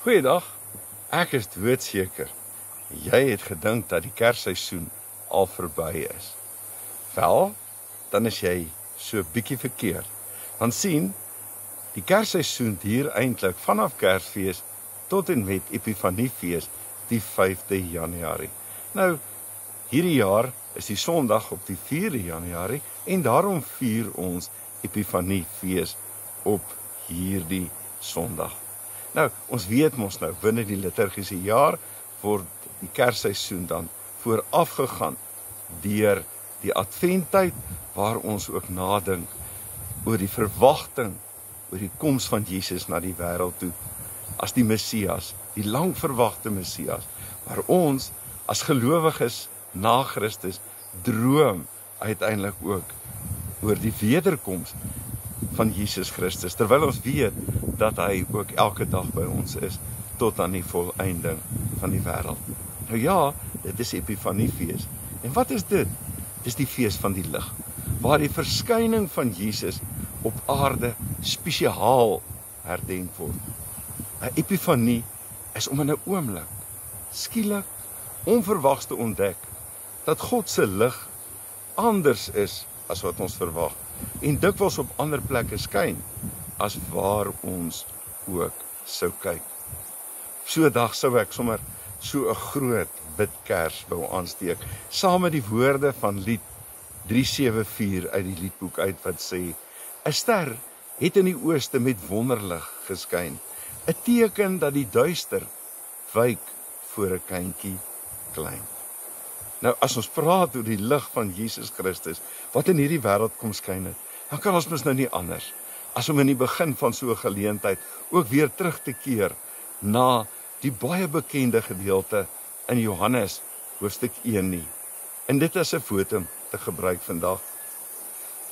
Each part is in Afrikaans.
Goeiedag, ek is doodseker. Jy het gedink dat die kersseisoen al verby is. Wel, dan is jy so bietjie verkeerd. Want sien, die kersseisoen duur eintlik vanaf Kersfees tot en met Epifaniefees die 5de Januarie. Nou, hierdie jaar is die Sondag op die 4de Januarie en daarom vier ons Epifaniefees op hierdie Sondag. Nou, ons weet mos nou, binne die liturgiese jaar word die kersseisoen dan voorafgegaan deur die adventtyd waar ons ook nadink oor die verwagting, oor die koms van Jesus na die wêreld toe as die Messias, die lang verwagte Messias, waar ons as gelowiges na Christus droom uiteindelik ook oor die wederkoms van Jesus Christus, terwyl ons weet dat hy ook elke dag by ons is tot aan die volëinding van die wêreld. Nou ja, dit is Epifaniefees. En wat is dit? Dit is die fees van die lig, waar die verskyning van Jesus op aarde spesiaal herdenk word. 'n Epifanie is om in 'n oomblik, skielik, onverwags te ontdek dat God se lig anders is as wat ons verwag en dikwels op ander plekke skyn as waar ons ook sou kyk. So 'n dag sou ek sommer so 'n groot bidkers wou aansteek, saam met die woorde van lied 374 uit die liedboek uit wat sê: 'n ster het in die ooste met wonderlig geskyn, 'n teken dat die duister wyk voor 'n kindjie klein. Nou, as ons praat oor die lig van Jesus Christus, wat in hierdie wêreld kom skyn het, dan kan ons mos nou nie anders as om in die begin van so 'n geleentheid ook weer terug te keer na die baie bekende gedeelte in Johannes hoofstuk 1 nie. En dit is 'n foto te gebruik vandag.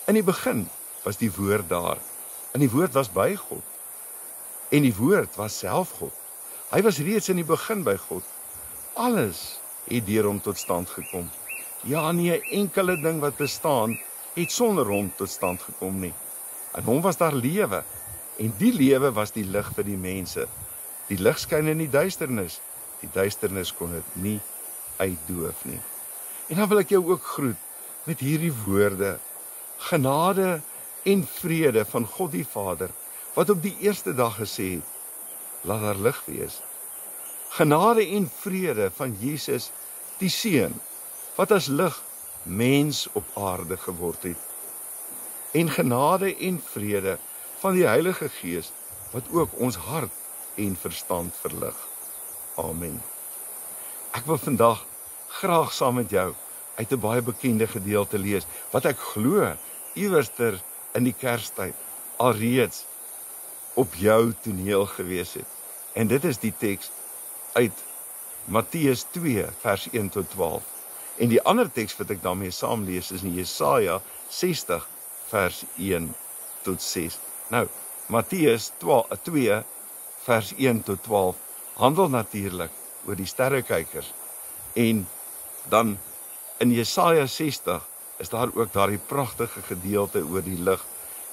In die begin was die woord daar, en die woord was by God, en die woord was self God. Hy was reeds in die begin by God. Alles het deur hom tot stand gekom. Ja, nie 'n enkele ding wat bestaan het sonder hom tot stand gekom nie. In hom was daar lewe, en die lewe was die lig vir die mense. Die lig skyn in die duisternis kon dit nie uitdoof nie. En dan wil ek jou ook groet met hierdie woorde: genade en vrede van God die Vader, wat op die eerste dag gesê het: laat daar lig wees. Genade en vrede van Jesus die Seun, wat as lig mens op aarde geword het. En genade en vrede van die Heilige Gees, wat ook ons hart en verstand verlig. Amen. Ek wil vandag graag saam met jou uit 'n baie bekende gedeelte lees, wat ek glo iewerster in die Kerstyd alreeds op jou toneel gewees het. En dit is die teks uit Matteus 2 vers 1 tot 12. En die ander teks wat ek daarmee saam lees is in Jesaja 60 vers 1 tot 6. Nou, Matteus 2 vers 1 tot 12 handel natuurlik oor die sterrekykers. En dan in Jesaja 60 is daar ook daardie pragtige gedeelte oor die lig.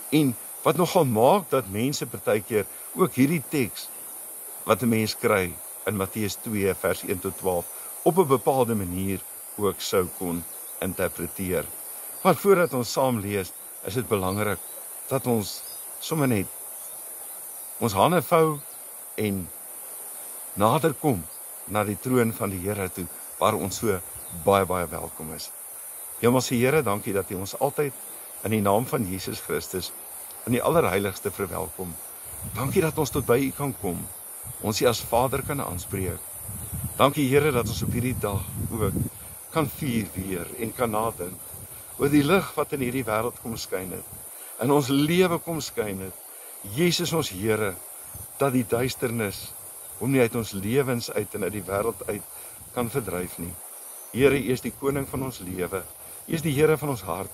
En wat nogal maak dat mense partykeer ook hierdie teks wat 'n mens kry in Matteus 2 vers 1 tot 12 op 'n bepaalde manier ook sou kon interpreteer. Maar voordat ons saam lees, is dit belangrik dat ons sommer net ons hande vou en nader kom na die troon van die Here toe, waar ons so baie welkom is. Hemelse Here, dankie dat U ons altyd in die naam van Jesus Christus in die allerheiligste verwelkom. Dankie dat ons tot by U kan kom, ons U as Vader kan aanspreek. Dankie Here dat ons op hierdie dag ook kan vier weer en kan nadink oor die lig wat in hierdie wêreld kom skyn het, in ons lewe kom skyn het. Jesus ons Here, dat die duisternis hom nie uit ons lewens uit en uit die wêreld uit kan verdryf nie. Here, U is die koning van ons lewe. U is die Here van ons hart,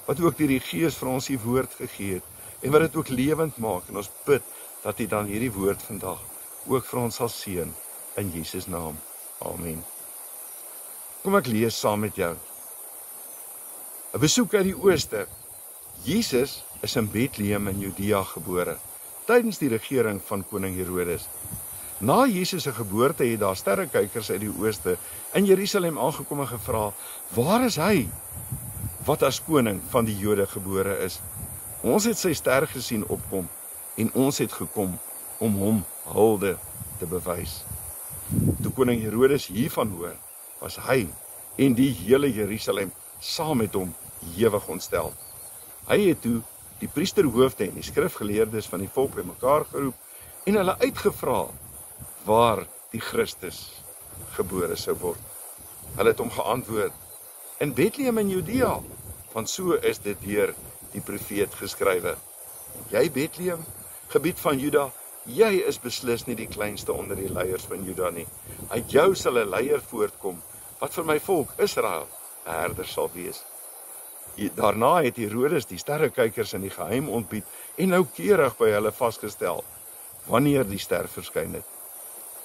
wat ook deur die Gees vir ons U woord gegee het, en wat dit ook lewend maak, en ons bid dat U dan hierdie woord vandag ook vir ons sal seën, in Jesus naam. Amen. Kom ek lees saam met jou. 'n Besoek uit die ooste. Jesus is in Bethlehem in Judea gebore, tydens die regering van koning Herodes. Na Jesus se geboorte het daar sterrekykers uit die ooste in Jerusalem aangekom en gevra, waar is hy, wat as koning van die Jode gebore is? Ons het sy ster gesien opkom, en ons het gekom om hom hulde te bewys. Toe koning Herodes hiervan hoor, was hy en die hele Jerusalem saam met hom ewig ontstel. Hy het toe die priesterhoofde en die skrifgeleerdes van die volk bymekaar geroep en hulle uitgevra waar die Christus gebore sou word. Hulle het hom geantwoord, in Bethlehem in Judea, want so is dit deur die profeet geskrywe. Jy Bethlehem, gebied van Juda, jy is beslis nie die kleinste onder die leiers van Juda nie. Uit jou sal 'n leier voortkom, wat vir my volk Israel 'n herder sal wees. Daarna het Herodes die sterrekykers in die geheim ontbied en noukeurig by hulle vasgestel, wanneer die ster verskyn het.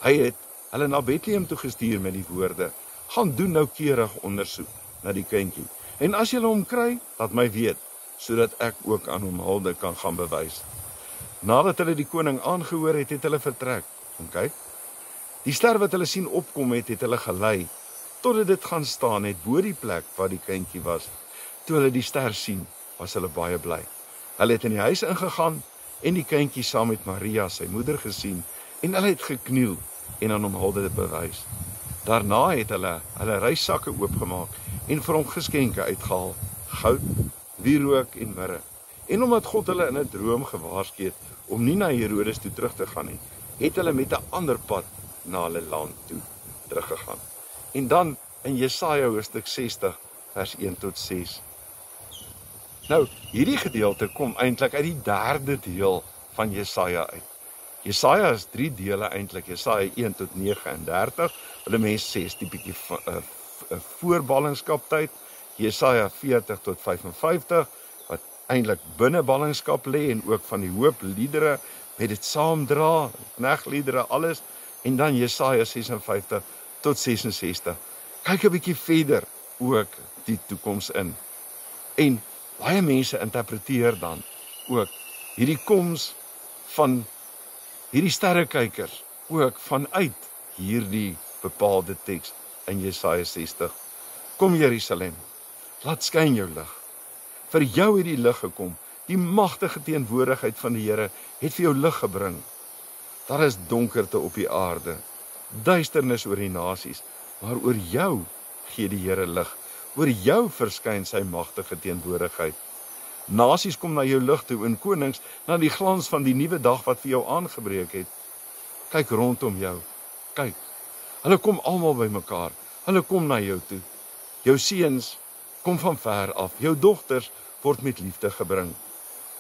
Hy het hulle na Bethlehem toe gestuur met die woorde, gaan doen noukeurig ondersoek na die kindjie, en as julle hom kry, laat my weet, sodat ek ook aan hom hulde kan gaan bewys. Nadat hulle die koning aangehoor het, het hulle vertrek. En kyk, die ster wat hulle sien opkom het hulle gelei, totdat dit gaan staan het bo die plek waar die kindjie was. Toe hulle die ster sien, was hulle baie bly. Hulle het in die huis ingegaan en die kindjie saam met Maria, sy moeder, gesien, en hulle het gekniel en aan hom hulde bewys. Daarna het hulle reissakke oopgemaak en vir hom geskenke uitgehaal, goud, wierook en mirre. En omdat God hulle in 'n droom gewaarsku het om nie na Herodes toe terug te gaan nie, het hulle met 'n ander pad na hulle land toe teruggegaan. En dan in Jesaja hoofstuk 60 vers 1 tot 6. Nou, hierdie gedeelte kom eintlik uit die derde deel van Jesaja uit. Jesaja is 3 dele eintlik, Jesaja 1 tot 39, hulle mense 6 die bietjie voorballingskaptyd, Jesaja 40 tot 55, wat eintlik binne ballingskap lê en ook van die hoopliedere met dit saamdra, knegliedere, alles, en dan Jesaja 56 tot 66. Kyk 'n bietjie verder ook die toekoms in. En baie mense interpreteer dan ook hierdie koms van hierdie sterrekykers ook vanuit hierdie bepaalde teks in Jesaja 60. Kom Jerusalem, laat skyn jou lig. Vir jou het die lig gekom, die magtige teenwoordigheid van die Here het vir jou lig gebring. Daar is donkerte op die aarde, duisternis oor die nasies, maar oor jou gee die Here lig. Oor jou verskyn sy magtige teenwoordigheid. Nasies kom na jou lig toe en konings na die glans van die nuwe dag wat vir jou aangebreek het. Kyk rondom jou, kyk. Hulle kom almal bymekaar, hulle kom na jou toe. Jou seuns kom van ver af, jou dogters word met liefde gebring.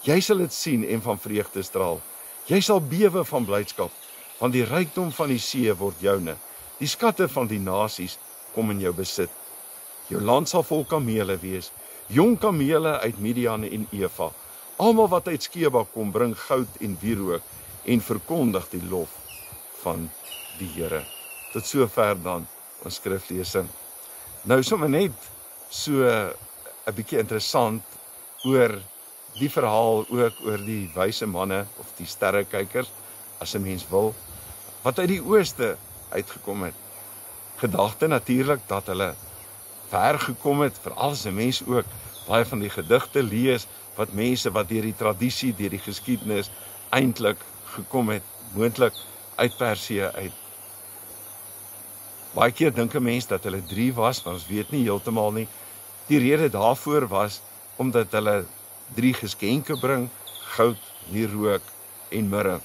Jy sal dit sien en van vreugde straal. Jy sal bewe van blydskap, want die rykdom van die see word joune. Die skatte van die nasies kom in jou besit. Jou land sal vol kamele wees, jong kamele uit Midian en Eva. Almal wat uit Skeba kom, bring goud en wierook en verkondig die lof van die Here. Tot sover dan ons skriflesing. Nou sommer net so 'n bietjie interessant oor die verhaal ook oor die wyse manne of die sterrekykers, as 'n mens wil, wat uit die ooste uitgekom het. Gedagte natuurlik dat hulle ver gekom het, veral as 'n mens ook baie van die gedigte lees, wat mense wat deur die tradisie, deur die geskiedenis eintlik gekom het, moontlik uit Persië uit. Baie keer dink 'n mens dat hulle 3 was, maar ons weet nie heeltemal nie. Die rede daarvoor was omdat hulle 3 geskenke bring, goud, wierook en mirre.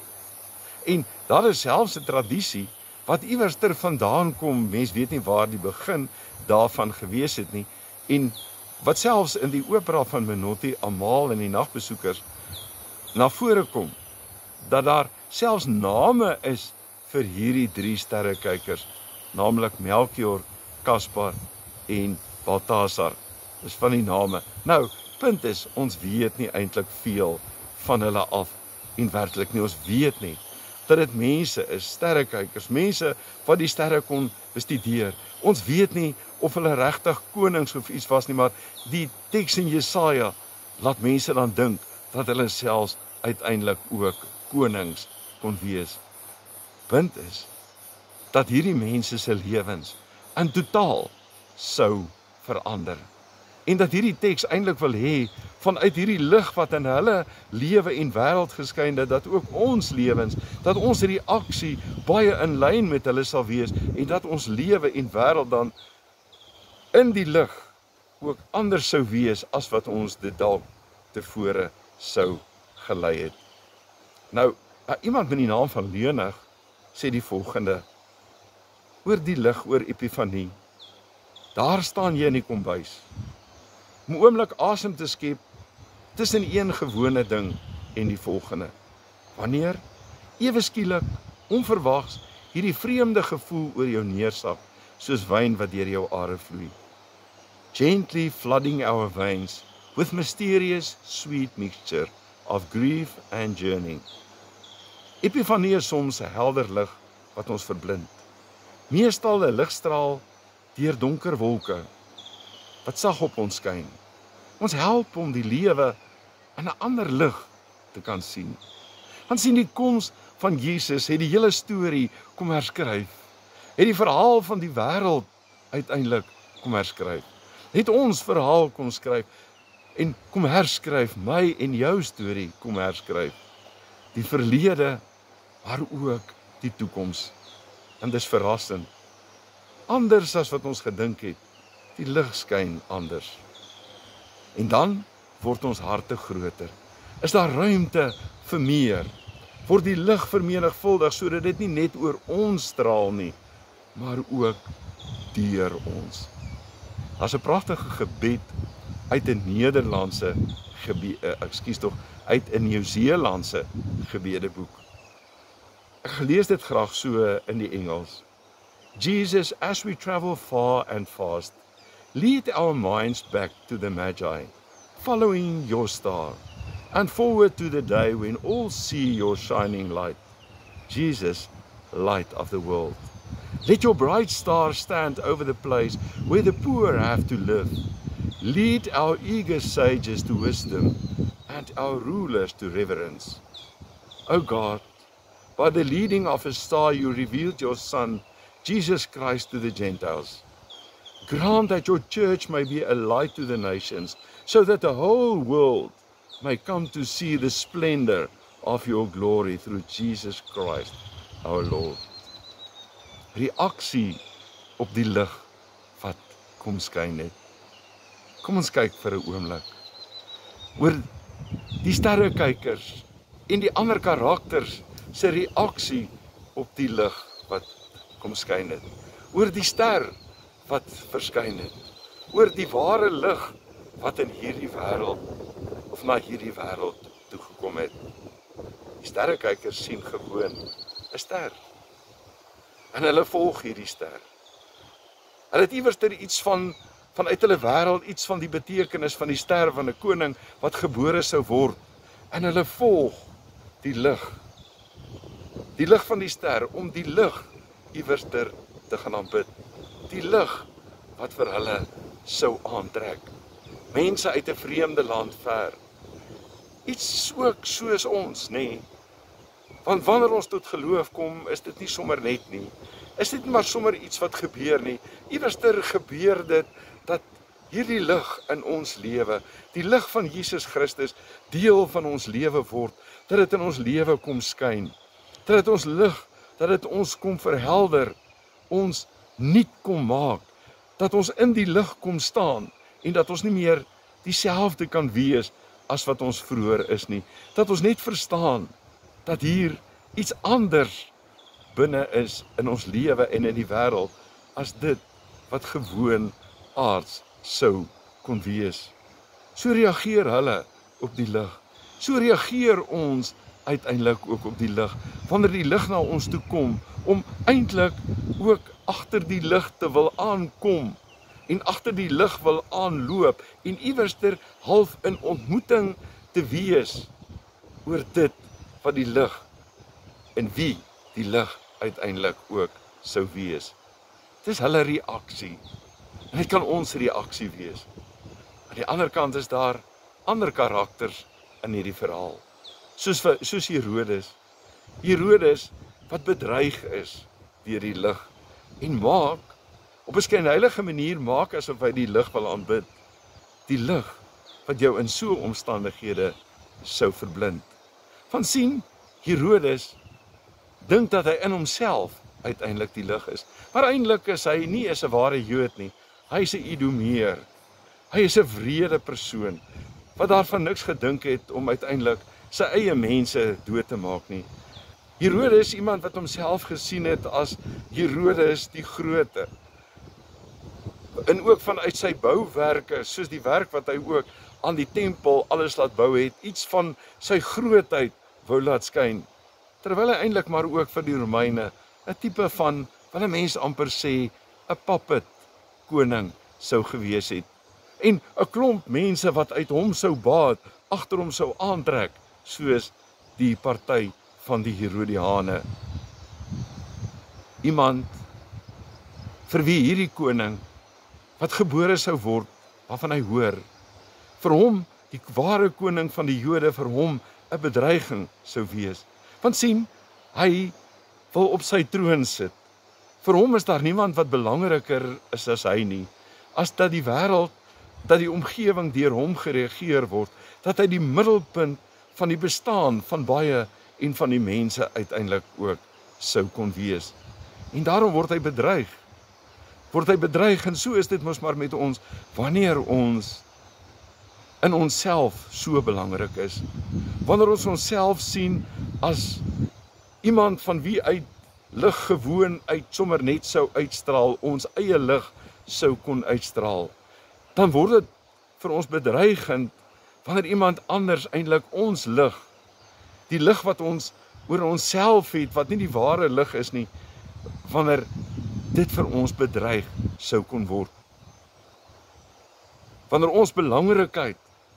En daar is selfs 'n tradisie wat iewers ter vandaan kom, mens weet nie waar die begin daarvan gewees het nie, en wat selfs in die opera van Menotti, Amal en die Nagbesoekers na vore kom, dat daar selfs name is vir hierdie 3 sterrekykers, naamlik Melchior, Caspar en Balthasar. Dis van die name. Nou, punt is, ons weet nie eintlik veel van hulle af, en werklik nie, ons weet nie dat dit mense is, sterrekykers, mense wat die sterre kon bestudeer. Ons weet nie of hulle regtig konings of iets was nie, maar die teks in Jesaja laat mense dan dink dat hulle selfs uiteindelik ook konings kon wees. punt is dat hierdie mense se lewens in totaal sou verander. En dat hierdie teks eintlik wil hê, vanuit hierdie lig wat in hulle lewe en wêreld geskyn het, dat ook ons lewens, dat ons reaksie baie in lyn met hulle sal wees, en dat ons lewe en wêreld dan in die lig ook anders sou wees as wat ons dit dalk tevore sou gelei het. Nou, iemand met die naam van Leonig sê die volgende oor die lig, oor Epifanie. Daar staan jy in die kombuis, om 'n oomblik asem te skep tussen een gewone ding en die volgende. Wanneer ewe skielik, onverwags, hierdie vreemde gevoel oor jou neersak, soos wyn wat deur jou are vloei. Gently flooding our veins with mysterious sweet mixture of grief and yearning. Epifanie is soms 'n helder lig wat ons verblind. Meestal 'n ligstraal deur donker wolke wat sag op ons skyn. Ons help om die lewe in 'n ander lig te kan sien. Want sien, die koms van Jesus het die hele storie kom herskryf. Het die verhaal van die wêreld uiteindelik kom herskryf. Het ons verhaal kom skryf en kom herskryf, my en jou storie kom herskryf. Die verlede, maar ook die toekoms. En dis verrassend. Anders as wat ons gedink het. Die lig skyn anders. En dan word ons harte groter. Is daar ruimte vir meer? Word die lig vermenigvuldig sodat dit nie net oor ons straal nie, maar ook deur ons. Daar's 'n pragtige gebed uit 'n Nederlandse uit 'n Nieu-Seelandse gebedeboek. Ek lees dit graag so in die Engels. Jesus, as we travel far and fast, lead our minds back to the Magi, following your star, and forward to the day when all see your shining light. Jesus, light of the world. Let your bright star stand over the place where the poor have to live. Lead our eager sages to wisdom and our rulers to reverence. O God, by the leading of a star you revealed your Son, Jesus Christ, to the Gentiles. Grant that your church may be a light to the nations, so that the whole world may come to see the splendor of your glory through Jesus Christ, our Lord. Reaksie op die lig wat kom skyn het. Kom ons kyk vir 'n oomblik oor die sterrekykers en die ander karakters se reaksie op die lig wat kom skyn het. Oor die ster wat verskyn het. Oor die ware lig wat in hierdie wêreld of na hierdie wêreld toe gekom het. Die sterrekykers sien gewoon 'n ster. En hulle volg hierdie ster. Hulle het iewers iets vanuit hulle wêreld, iets van die betekenis van die ster van 'n koning wat gebore sou word. En hulle volg die lig. Die lig van die ster, om die lig iewers te gaan aanbid. Die lig wat vir hulle sou aantrek. Mense uit 'n vreemde land ver. Iets ook soos ons, nê? Nee. Want wanneer ons tot geloof kom, is dit nie sommer net nie. Is dit maar sommer iets wat gebeur nie. Iewers gebeur dit dat hierdie lig in ons lewe, die lig van Jesus Christus, deel van ons lewe word, dat dit in ons lewe kom skyn. Dat dit ons lig, dat dit ons kom verhelder, ons nuut kom maak, dat ons in die lig kom staan en dat ons nie meer dieselfde kan wees as wat ons vroeër is nie. Dat ons net verstaan dat hier iets anders binne is in ons lewe en in die wêreld as dit wat gewoon aards sou kon wees. So reageer hulle op die lig. So reageer ons uiteindelik ook op die lig. Wanneer die lig na ons toe kom, om eintlik ook agter die lig te wil aankom en agter die lig wil aanloop en iewerster half in ontmoeting te wees oor dit wat die lig en wie die lig uiteindelik ook sou wees. Dis hulle reaksie. En dit kan ons reaksie wees. Aan die ander kant is daar ander karakters in hierdie verhaal. Soos Herodes. Herodes, wat bedreig is deur die lig en maak, op 'n skynheilige manier maak asof hy die lig wil aanbid. Die lig wat jou in so omstandighede sou verblind. Want sien, Herodes dink dat hy in homself uiteindelik die lig is. Maar eintlik is hy nie eens 'n ware Jood nie. Hy is 'n Idumeer. Hy is 'n wrede persoon wat daarvan niks gedink het om uiteindelik sy eie mense dood te maak nie. Herodes is iemand wat homself gesien het as Herodes die Grote. En ook vanuit sy bouwerke, soos die werk wat hy ook aan die tempel alles laat bou het, iets van sy grootheid wou laat skyn. Terwyl hy eintlik maar ook vir die Romeine 'n tipe van, wat 'n mens amper sê, 'n puppet koning sou gewees het. En 'n klomp mense wat uit hom sou baat, agter hom sou aantrek, soos die party van die Herodiane. Iemand vir wie hierdie koning, wat gebore sou word, waarvan hy hoor, vir hom, die ware koning van die Jode, vir hom 'n bedreiging sou wees. Want sien, hy wil op sy troon sit. Vir hom is daar niemand wat belangriker is as hy nie, as dat die wêreld, dat die omgewing deur hom geregeer word, dat hy die middelpunt van die bestaan van baie en van die mense uiteindelik ook sou kon wees. En daarom word hy bedreig. En so is dit mos maar met ons, wanneer ons in onsself so belangrik is. Wanneer ons onsself sien as iemand van wie uit lig gewoon uit sommer net sou uitstraal, ons eie lig sou kon uitstraal, dan word dit vir ons bedreigend wanneer iemand anders eintlik ons lig, die lig wat ons oor onsself het, wat nie die ware lig is nie, wanneer dit vir ons bedreig sou kon word. Wanneer ons belangrikheid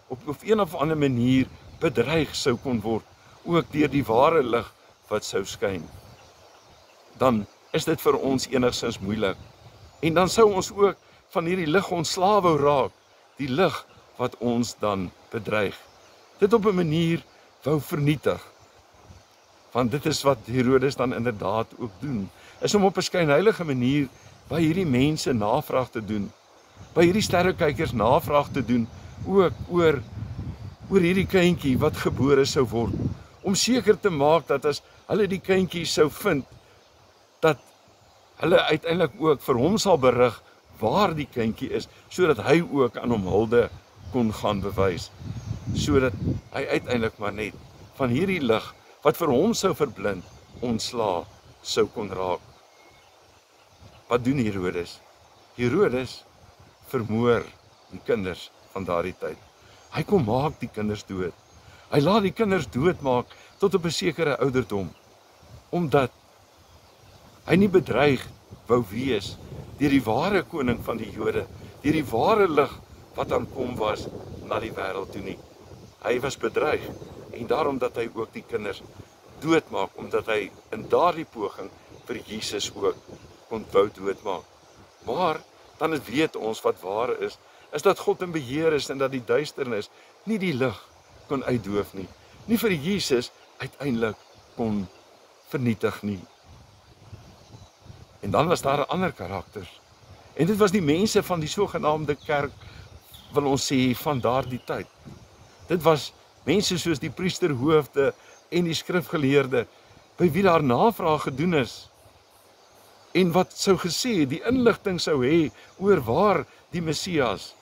op een of ander manier bedreig sou kon word, ook deur die ware lig wat sou skyn, dan is dit vir ons enigstens moeilik. En dan sou ons ook van hierdie lig ontslae wou raak, die lig wat ons dan bedreig. Dit op 'n manier wou vernietig. Want dit is wat Herodes dan inderdaad ook doen, is om op 'n skynheilige manier by hierdie mense navraag te doen, by hierdie sterrekykers navraag te doen, ook oor hierdie kindjie wat gebore sou word, om seker te maak dat as hulle die kindjie sou vind, dat hulle uiteindelik ook vir hom sal berig waar die kindjie is, sodat hy ook aan hom hulde kon gaan bewys, sodat hy uiteindelik maar net van hierdie lig wat vir hom sou verblind, ontslae sou kon raak. Wat doen Herodes? Herodes vermoor die kinders van daardie tyd. Hy kom maak die kinders dood. Hy laat die kinders doodmaak tot op 'n sekere ouderdom, omdat hy nie bedreig wou wees deur die ware koning van die Jode, deur die ware lig wat aan kom was na die wêreld toe nie. Hy was bedreig, en daarom dat hy ook die kinders doodmaak, omdat hy in daardie poging vir Jesus ook kon wou doodmaak. Maar dan weet ons wat waar is dat God in beheer is en dat die duisternis nie die lig kon uitdoof nie, nie vir Jesus uiteindelik kon vernietig nie. En dan was daar 'n ander karakter, en dit was die mense van die sogenaamde kerk, wil ons sê, van daardie tyd. Dit was mense soos die priesterhoofde en die skrifgeleerde, by wie daar navraag gedoen is, en wat sou gesê, die inligting sou hê oor waar die Messias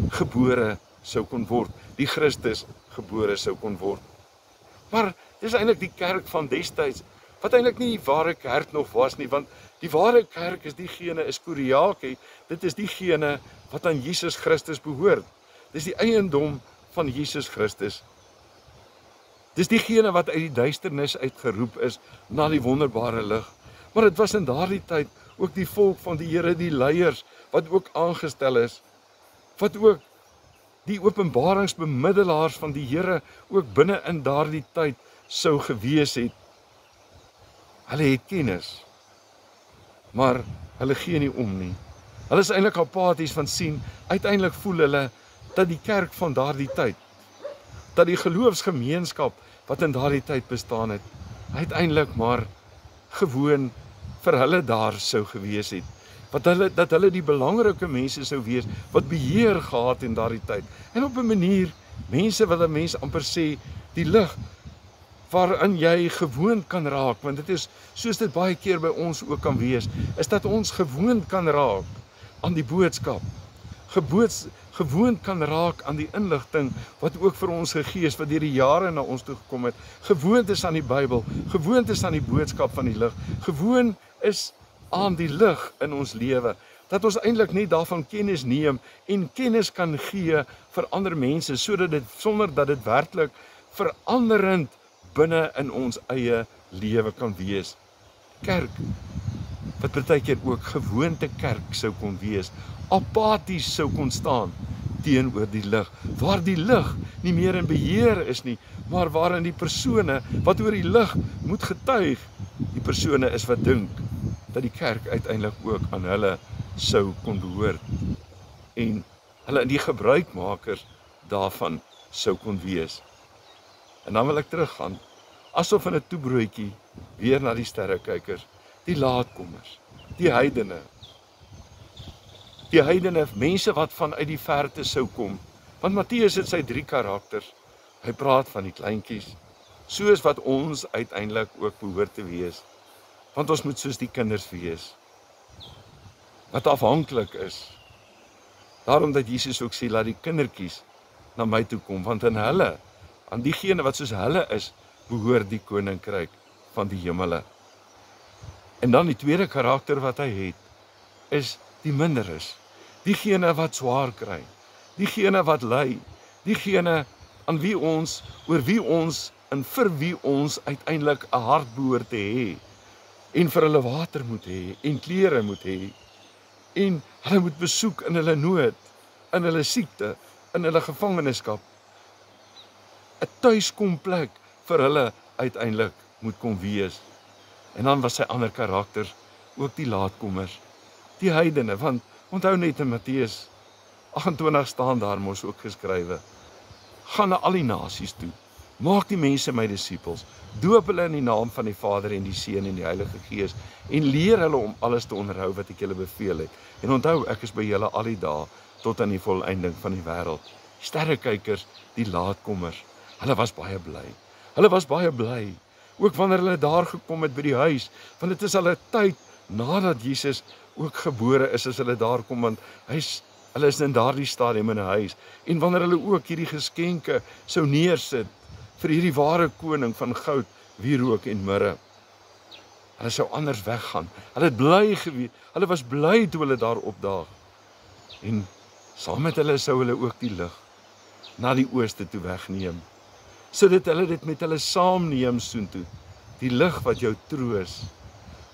gebore sou kon word, die Christus gebore sou kon word. Maar dis eintlik die kerk van destyds, wat eintlik nie die ware kerk nog was nie, want die ware kerk is diegene, is Kuriake, dit is diegene wat aan Jesus Christus behoort. Dis die eiendom van Jesus Christus. Dis diegene wat uit die duisternis uitgeroep is na die wonderbare lig. Maar dit was in daardie tyd ook die volk van die Here, die leiers wat ook aangestel is, wat ook die openbaringsbemiddelaars van die Here ook binne in daardie tyd sou gewees het. Hulle het kennis, maar hulle gee nie om nie. Hulle is eintlik apaties, van sien, uiteindelik voel hulle dat die kerk van daardie tyd, dat die geloofsgemeenskap wat in daardie tyd bestaan het, uiteindelik maar gewoon vir hulle daar sou gewees het. Dat hulle die belangrike mense sou wees, wat beheer gehad in daardie tyd. En op 'n manier, mense wat 'n mens amper sê, die lig, waarin jy gewoond kan raak, want dit is, soos dit baie keer by ons ook kan wees, is dat ons gewoond kan raak aan die boodskap, gewoond kan raak aan die inligting, wat ook vir ons gegee is, wat deur die jare na ons toe gekom het, gewoond is aan die Bybel, gewoond is aan die boodskap van die lig, gewoon is aan die lig in ons lewe, dat ons eintlik net daarvan kennis neem, en kennis kan gee vir ander mense, sonder dat dit werklik veranderend binne in ons eie lewe kan wees. Kerk, wat partykeer ook gewoonte kerk sou kon wees, apaties sou kon staan teenoor die lig, waar die lig nie meer in beheer is nie, maar waarin die persone wat oor die lig moet getuig, die persone is wat dink dat die kerk uiteindelik ook aan hulle sou kon behoort, en hulle in die gebruikmakers daarvan sou kon wees. En dan wil ek teruggaan, asof in 'n toebroodjie, weer na die sterrekykers, die laatkommers, die heidene, mense wat vanuit die verte sou kom, want Matteus het sy 3 karakters, hy praat van die kleintjies, soos wat ons uiteindelik ook behoort te wees, want ons moet soos die kinders wees, wat afhanklik is, daarom dat Jesus ook sê, laat die kindertjies na my toe kom, want in hulle, aan diegene wat soos hulle is, behoort die koninkryk van die hemele. En dan die tweede karakter wat hy het, is die minderes, diegene wat swaar kry, diegene wat ly, diegene aan wie ons, oor wie ons, en vir wie ons uiteindelik 'n hart behoort te hê, en vir hulle water moet hê, en klere moet hê, en hulle moet besoek in hulle nood, in hulle siekte, in hulle gevangenskap, 'n tuiskomplek vir hulle uiteindelik moet kom wees. En dan was sy ander karakter, ook die laatkommers, die heidene, want onthou net in Matteus 28 staan daar mos ook geskrywe, gaan na al die nasies toe, maak die mense my disippels, doop hulle in die naam van die Vader en die Seun en die Heilige Gees, en leer hulle om alles te onderhou wat ek julle beveel het. En onthou, ek is by julle al die dae, tot aan die volëinding van die wêreld. Sterrekykers, die laatkommers, hulle was baie bly. Hulle was baie bly, ook wanneer hulle daar gekom het by die huis, want dit is al 'n tyd nadat Jesus ook gebore is, as hulle daar kom, want hulle is in daardie stadium in 'n huis, en wanneer hulle ook hierdie geskenke sou neersit, vir hierdie ware koning van goud, wierook en mirre. Hulle sou anders weggaan, hulle het bly gewees, hulle was bly toe hulle daar opdaag, en saam met hulle sou hulle ook die lig na die ooste toe wegneem, sodat hulle dit met hulle saamneem soontoe, die lig wat jou troos,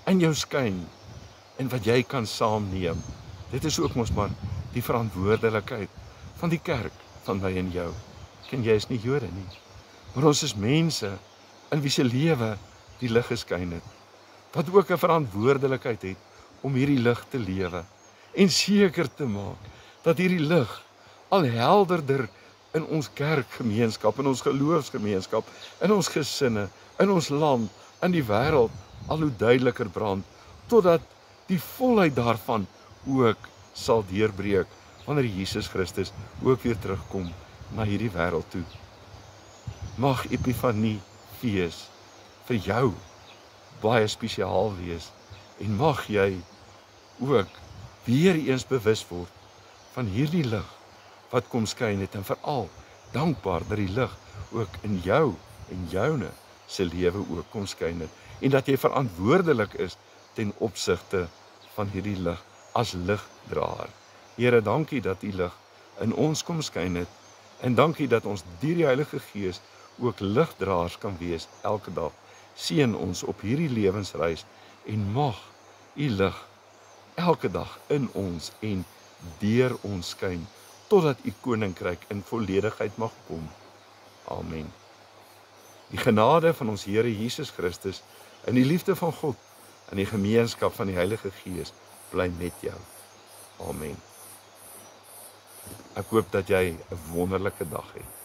in jou skyn, en wat jy kan saamneem. Dit is ook mos maar die verantwoordelikheid van die kerk, van my en jou. En jy is nie Jode nie, maar ons is mense, in wie se lewe die lig geskyn het, wat ook 'n verantwoordelikheid het, om hierdie lig te lewe, en seker te maak, dat hierdie lig al helderder in ons kerkgemeenskap, in ons geloofsgemeenskap, in ons gesinne, in ons land, in die wêreld, al hoe duideliker brand, totdat die volheid daarvan ook sal deurbreek, wanneer Jesus Christus ook weer terugkom na hierdie wêreld toe. Mag Epifanie fees vir jou baie spesiaal wees, en mag jy ook weer eens bewus word van hierdie lig wat kom skyn het, en veral dankbaar dat die lig ook in jou en joune se lewe ook kom skyn het, en dat jy verantwoordelik is ten opsigte van hierdie lig as ligdraer. Here, dankie dat die lig in ons kom skyn het, en dankie dat ons deur die Heilige Gees ook ligdraers kan wees elke dag. Seën ons op hierdie lewensreis, en mag u lig elke dag in ons en deur ons skyn, totdat u koninkryk in volledigheid mag kom. Amen. Die genade van ons Here Jesus Christus, en die liefde van God, en die gemeenskap van die Heilige Gees, bly met jou. Amen. Ek hoop dat jy 'n wonderlike dag het.